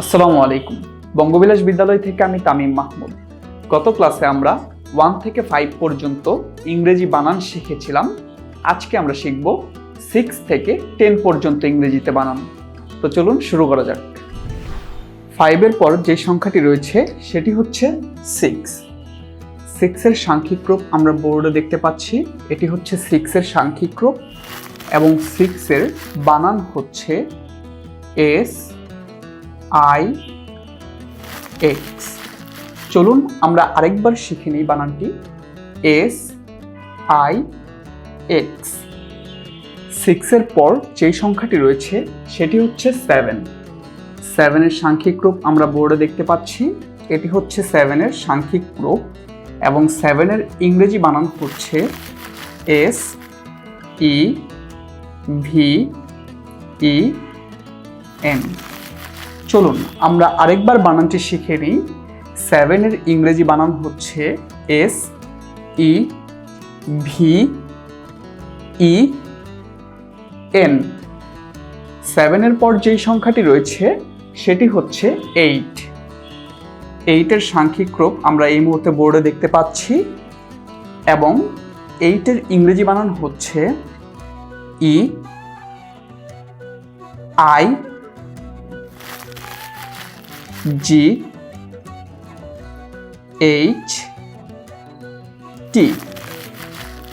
আসসালামু আলাইকুম। বঙ্গবিলাস বিদ্যালয় থেকে আমি তামিম মাহমুদ। গত ক্লাসে আমরা 1 থেকে 5 পর্যন্ত ইংরেজি বানান শিখেছিলাম। আজকে আমরা শিখব 6 থেকে 10 পর্যন্ত ইংরেজিতে বানান। তো চলুন শুরু করা যাক। 5 এর পর যে সংখ্যাটি রয়েছে সেটি হচ্ছে 6। 6 এর সাংখ্যিক রূপ আমরা বোর্ডে দেখতে পাচ্ছি। এটি হচ্ছে 6 এর সাংখ্যিক রূপ এবং 6 এর বানান হচ্ছে এস আই এক্স। চলুন আমরা আরেকবার শিখে নিই বানানটি। S I x. 6 এর পর যেই সংখ্যাটি রয়েছে সেটি হচ্ছে 7। 7 এর সাংখ্যিক রূপ আমরা বোর্ডে দেখতে পাচ্ছি। এটি হচ্ছে 7 এর সাংখ্যিক রূপ এবং 7 এর ইংরেজি বানান হচ্ছে S E V E N. চলুন আমরা আরেকবার বানানটি শিখে নিই। 7 এর ইংরেজি বানান হচ্ছে S E V E N. 7 এর পর যেই সংখ্যাটি রয়েছে সেটি হচ্ছে 8। 8 এর সাংখ্যিক রূপ আমরা এই মুহূর্তে বোর্ডে দেখতে পাচ্ছি এবং 8 এর ইংরেজি বানান হচ্ছে E I G H T.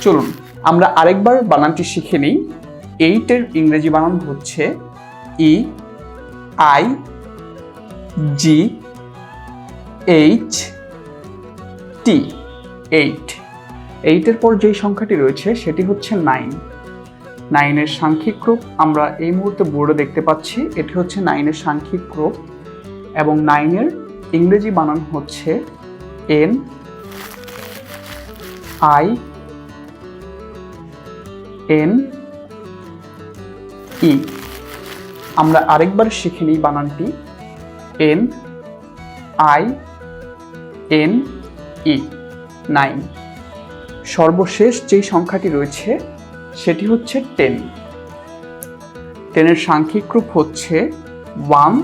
চলুন আমরা আরেকবার বানানটি শিখে নিই। 8 এর ইংরেজি বানান হচ্ছে E I G H T. 8 এর পর যেই সংখ্যাটি রয়েছে সেটি হচ্ছে 9। 9 এর সাংখ্যিক রূপ আমরা এই মুহূর্তে বোর্ডে দেখতে পাচ্ছি। এটি হচ্ছে 9 এর সাংখ্যিক রূপ এবং 9 এর ইংরেজি বানান হচ্ছে এন আই এন ই। আমরা আরেকবার শিখে নিই বানানটি। N I N E 9। সর্বশেষ যেই সংখ্যাটি রয়েছে সেটি হচ্ছে 10। 10 এর সাংখ্যিক রূপ হচ্ছে 1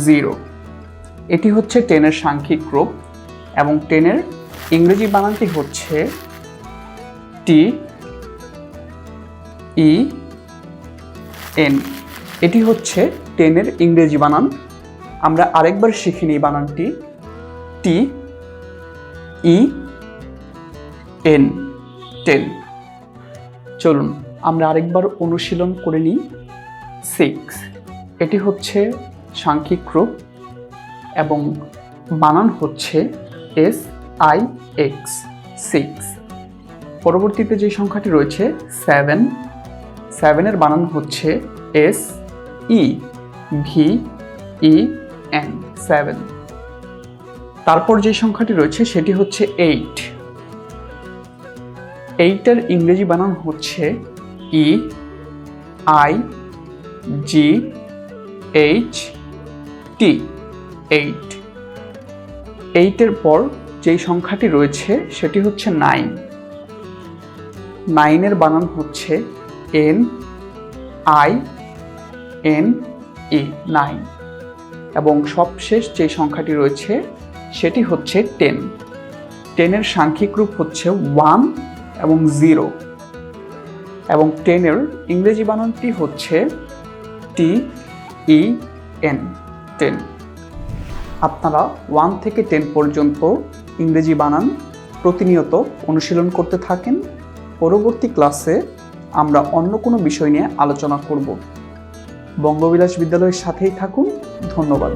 0। এটি হচ্ছে 10 এর সাংখ্যিক রূপ এবং 10 এর ইংরেজি বানানটি হচ্ছে টি ই এন। এটি হচ্ছে 10 এর ইংরেজি বানান। আমরা আরেকবার শিখে নিই বানানটি। টি ই এন 10। চলুন আমরা আরেকবার অনুশীলন করে নিই। 6 এটি হচ্ছে সাংখ্যিক রূপ এবং বানান হচ্ছে এস আই এক্স 6। পরবর্তীতে যে সংখ্যাটি রয়েছে 7। 7 এর বানান হচ্ছে S E V E N 7। তারপর যে সংখ্যাটি রয়েছে সেটি হচ্ছে 8। 8 এর ইংরেজি বানান হচ্ছে E I G H T 8। 8 এর পর যেই সংখ্যাটি রয়েছে সেটি হচ্ছে 9। 9 এর বানান হচ্ছে এন আই এন ই 9 এবং সবশেষ যে সংখ্যাটি রয়েছে সেটি হচ্ছে 10। 10 এর সাংখ্যিক রূপ হচ্ছে 1 এবং 0 এবং 10 এর ইংরেজি বানানটি হচ্ছে টি ই এন 10। আপনারা 1 থেকে 10 পর্যন্ত ইংরেজি বানান প্রতিনিয়ত অনুশীলন করতে থাকেন। পরবর্তী ক্লাসে আমরা অন্য কোনো বিষয় নিয়ে আলোচনা করব। বঙ্গবিলাস বিদ্যালয়ের সাথেই থাকুন। ধন্যবাদ।